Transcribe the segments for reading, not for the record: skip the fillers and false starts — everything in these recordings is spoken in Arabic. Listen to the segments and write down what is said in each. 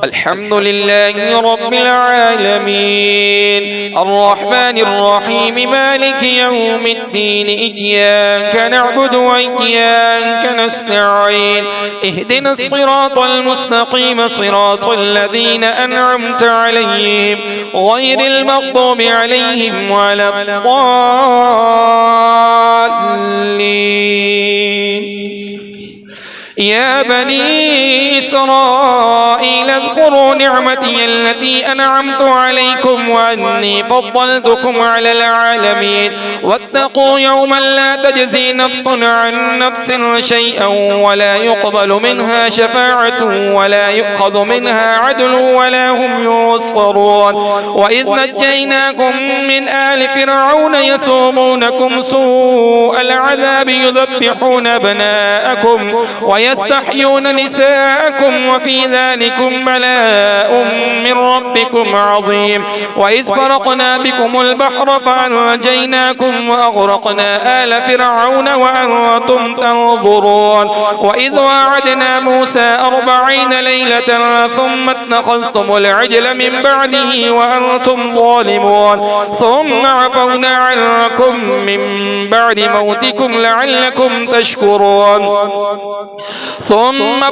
الحمد لله رب العالمين الرحمن الرحيم مالك يوم الدين إياك نعبد وإياك نستعين اهدنا الصراط المستقيم صراط الذين أنعمت عليهم غير المغضوب عليهم ولا الضالين. يا بني إسرائيل اذكروا نعمتي التي أنعمت عليكم وأني فضلتكم على العالمين واتقوا يوما لا تجزي نفس عن نفس شيئا ولا يقبل منها شفاعة ولا يؤخذ منها عدل ولا هم ينصرون. وإذ نجيناكم من آل فرعون يسومونكم سوء العذاب يذبحون أبناءكم ويستحيون نساءكم وفي ذلكم بلاء من ربكم عظيم. وإذ فرقنا بكم البحر فأنجيناكم وأغرقنا آل فرعون وأنتم تنظرون. وإذ وعدنا موسى 40 ليلة ثم اتخذتم العجل من بعده وأنتم ظالمون ثم عفونا عنكم من بعد موتكم لعلكم تشكرون. ثم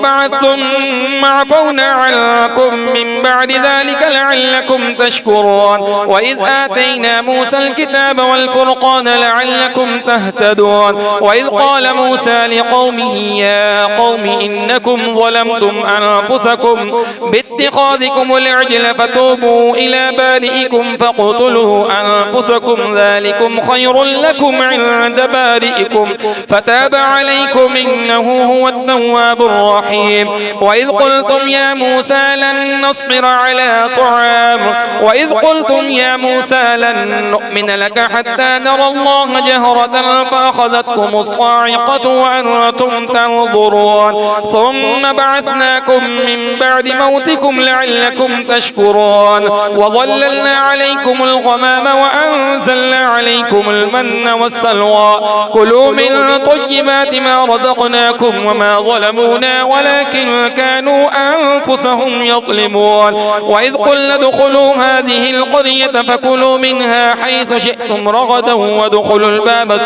عفونا عنكم من بعد ذلك لعلكم تشكرون. وإذ آتينا موسى الكتاب والفرقان لعلكم تهتدون. وإذ قال موسى لقومه يا قوم إنكم ظلمتم أنفسكم باتخاذكم العجل فتوبوا إلى بارئكم فاقتلوا أنفسكم ذلكم خير لكم عند بارئكم فتاب عليكم إنه هو التواب الرحيم. وإذ قلتم يا موسى لن نصبر على طعام لن نؤمن لك حتى نرى الله جهرة فأخذتكم الصاعقة وأنتم تنظرون. ثم بعثناكم من بعد موتكم لعلكم تشكرون. وظللنا عليكم الغمام وأنزلنا عليكم المن والسلوى كلوا من طيبات ما رزقناكم وما ظلمونا ولكن كانوا أنفسهم يظلمون. وإذ قلنا ادخلوا هذه القرية فكلوا منها حيث شئتم رغدا وادخلوا الباب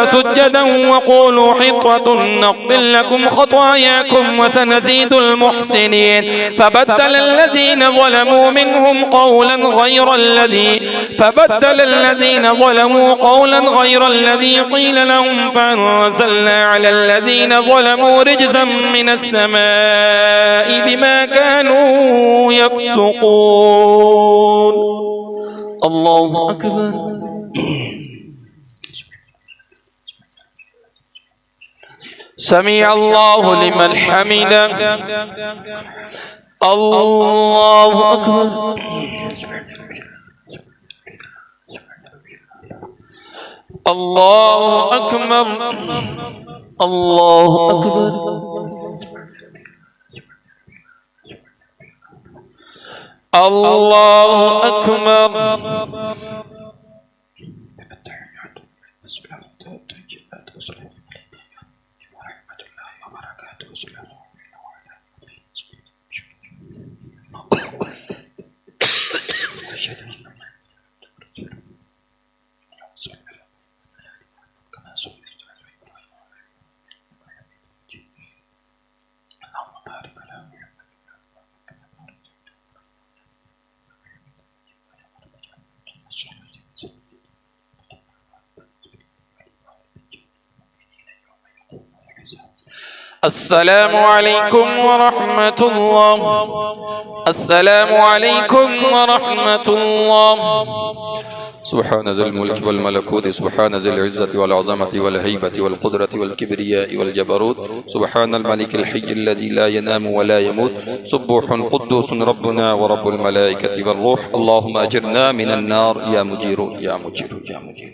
سجدا وقولوا حطة نغفر لكم خطاياكم وسنزيد المحسنين. فبدل الذين ظلموا منهم قولا غير الذي قيل لهم فأنزلنا على الذين ظلموا رجزا من السماء بما كانوا يفسقون. الله أكبر. سمع الله لمن حمده. الله أكبر. الله أكبر. الله أكبر. الله أكبر. السلام عليكم ورحمة الله. السلام عليكم ورحمة الله. سبحان ذي الملك والملكوت سبحان ذي العزة والعظمة والهيبة والقدرة والكبرياء والجبروت سبحان الملك الحي الذي لا ينام ولا يموت سبوح قدوس ربنا ورب الملائكة والروح. اللهم أجرنا من النار يا مجير يا مجير يا مجير.